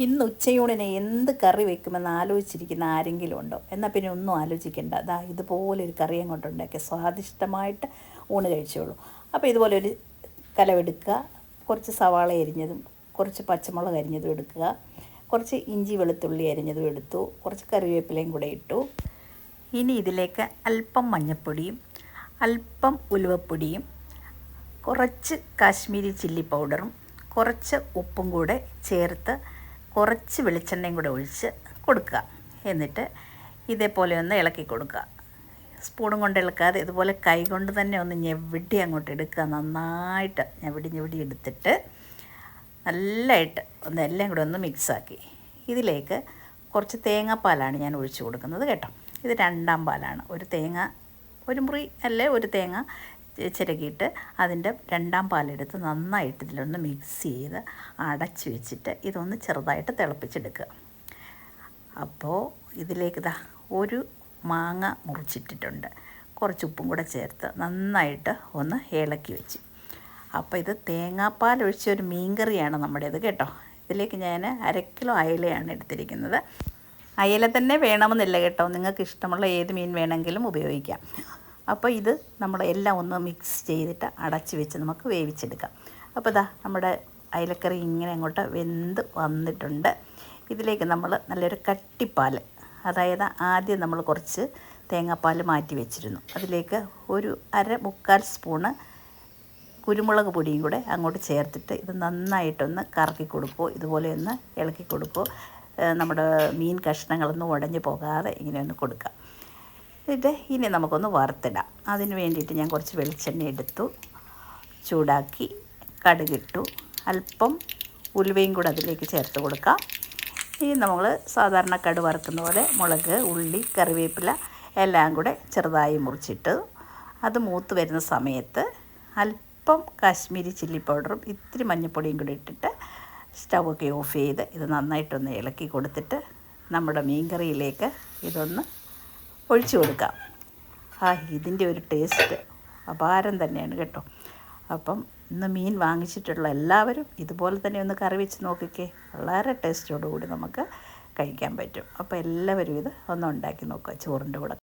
ഇന്ന് ഉച്ചയൂണിന് എന്ത് കറി വെക്കുമെന്ന് ആലോചിച്ചിരിക്കുന്ന ആരെങ്കിലും ഉണ്ടോ? എന്നാൽ പിന്നെ ഒന്നും ആലോചിക്കേണ്ട, അതാ ഇതുപോലൊരു കറി അങ്ങോട്ട് ഉണ്ടാക്കിയ സ്വാദിഷ്ടമായിട്ട് ഊണ് കഴിച്ചോളൂ. അപ്പോൾ ഇതുപോലൊരു കലമെടുക്കുക, കുറച്ച് സവാള അരിഞ്ഞതും കുറച്ച് പച്ചമുളക് അരിഞ്ഞതും എടുക്കുക, കുറച്ച് ഇഞ്ചി വെളുത്തുള്ളി അരിഞ്ഞതും എടുത്തു, കുറച്ച് കറിവേപ്പിലയും കൂടെ ഇട്ടു. ഇനി ഇതിലേക്ക് അല്പം മഞ്ഞൾപ്പൊടിയും അല്പം ഉലുവപ്പൊടിയും കുറച്ച് കാശ്മീരി ചില്ലി പൗഡറും കുറച്ച് ഉപ്പും കൂടെ ചേർത്ത് കുറച്ച് വെളിച്ചെണ്ണയും കൂടെ ഒഴിച്ച് കൊടുക്കുക. എന്നിട്ട് ഇതേപോലെ ഒന്ന് ഇളക്കി കൊടുക്കുക. സ്പൂണും കൊണ്ട് ഇളക്കാതെ ഇതുപോലെ കൈ കൊണ്ട് തന്നെ ഒന്ന് ഞെവിടി അങ്ങോട്ട് എടുക്കുക. നന്നായിട്ട് ഞെവിടി എടുത്തിട്ട് നല്ലതായിട്ട് ഒന്ന് എല്ലാം കൂടെ ഒന്ന് മിക്സാക്കി ഇതിലേക്ക് കുറച്ച് തേങ്ങാപ്പാലാണ് ഞാൻ ഒഴിച്ച് കൊടുക്കുന്നത് കേട്ടോ. ഇത് രണ്ടാം പാലാണ്. ഒരു മുറി അല്ലേ ഒരു തേങ്ങ ചിരകിയിട്ട് അതിൻ്റെ രണ്ടാം പാലെടുത്ത് നന്നായിട്ട് ഇതിലൊന്ന് മിക്സ് ചെയ്ത് അടച്ച് വെച്ചിട്ട് ഇതൊന്ന് ചെറുതായിട്ട് തിളപ്പിച്ചെടുക്കുക. അപ്പോൾ ഇതിലേക്ക് ഒരു മാങ്ങ മുറിച്ചിട്ടിട്ടുണ്ട്, കുറച്ച് ഉപ്പും കൂടെ ചേർത്ത് നന്നായിട്ട് ഒന്ന് ഇളക്കി വെച്ച്. അപ്പോൾ ഇത് തേങ്ങാപ്പാൽ ഒഴിച്ച ഒരു മീൻകറിയാണ് നമ്മുടേത് കേട്ടോ. ഇതിലേക്ക് ഞാൻ 1/2 കിലോ അയലയാണ് എടുത്തിരിക്കുന്നത്. അയല തന്നെ വേണമെന്നില്ല കേട്ടോ, നിങ്ങൾക്ക് ഇഷ്ടമുള്ള ഏത് മീൻ വേണമെങ്കിലും ഉപയോഗിക്കാം. അപ്പോൾ ഇത് നമ്മൾ എല്ലാം ഒന്ന് മിക്സ് ചെയ്തിട്ട് അടച്ച് വെച്ച് നമുക്ക് വേവിച്ചെടുക്കാം. അപ്പോൾ നമ്മുടെ അയലക്കറി ഇങ്ങനെ അങ്ങോട്ട് വെന്ത് വന്നിട്ടുണ്ട്. ഇതിലേക്ക് നമ്മൾ നല്ലൊരു കട്ടിപ്പാൽ, അതായത് ആദ്യം നമ്മൾ കുറച്ച് തേങ്ങാപ്പാൽ മാറ്റി വെച്ചിരുന്നു, അതിലേക്ക് ഒരു 1/4 സ്പൂണ് കുരുമുളക് പൊടിയും കൂടെ അങ്ങോട്ട് ചേർത്തിട്ട് ഇത് നന്നായിട്ടൊന്ന് കറക്കി കൊടുക്കുമോ, ഇതുപോലെ ഒന്ന് ഇളക്കി കൊടുക്കുമോ. നമ്മുടെ മീൻ കഷ്ണങ്ങളൊന്നും ഉടഞ്ഞു പോകാതെ ഇങ്ങനെ ഒന്ന് കൊടുക്കാം. ഇത് ഇനി നമുക്കൊന്ന് വറുത്തിടാം. അതിന് വേണ്ടിയിട്ട് ഞാൻ കുറച്ച് വെളിച്ചെണ്ണ എടുത്തു, ചൂടാക്കി കടുകിട്ടു, അല്പം ഉലുവയും കൂടെ അതിലേക്ക് ചേർത്ത് കൊടുക്കാം. ഇനി നമ്മൾ സാധാരണ കടുക് വറുക്കുന്ന പോലെ മുളക്, ഉള്ളി, കറിവേപ്പില എല്ലാം കൂടെ ചെറുതായി മുറിച്ചിട്ട് അത് മൂത്ത് വരുന്ന സമയത്ത് അല്പം കാശ്മീരി ചില്ലി പൗഡറും ഇത്തിരി മഞ്ഞൾപ്പൊടിയും കൂടി ഇട്ടിട്ട് സ്റ്റൗവൊക്കെ ഓഫ് ചെയ്ത് ഇത് നന്നായിട്ടൊന്ന് ഇളക്കി കൊടുത്തിട്ട് നമ്മുടെ മീൻകറിയിലേക്ക് ഇതൊന്ന് ഒഴിച്ചു കൊടുക്കാം. ഇതിൻ്റെ ഒരു ടേസ്റ്റ് അപാരം തന്നെയാണ് കേട്ടോ. അപ്പം ഇന്ന് മീൻ വാങ്ങിച്ചിട്ടുള്ള എല്ലാവരും ഇതുപോലെ തന്നെ ഒന്ന് കറി വെച്ച് നോക്കിക്കേ, വളരെ ടേസ്റ്റോടുകൂടി നമുക്ക് കഴിക്കാൻ പറ്റും. അപ്പോൾ എല്ലാവരും ഇത് ഒന്ന് ഉണ്ടാക്കി നോക്കുക ചോറിൻ്റെ കൂടെ.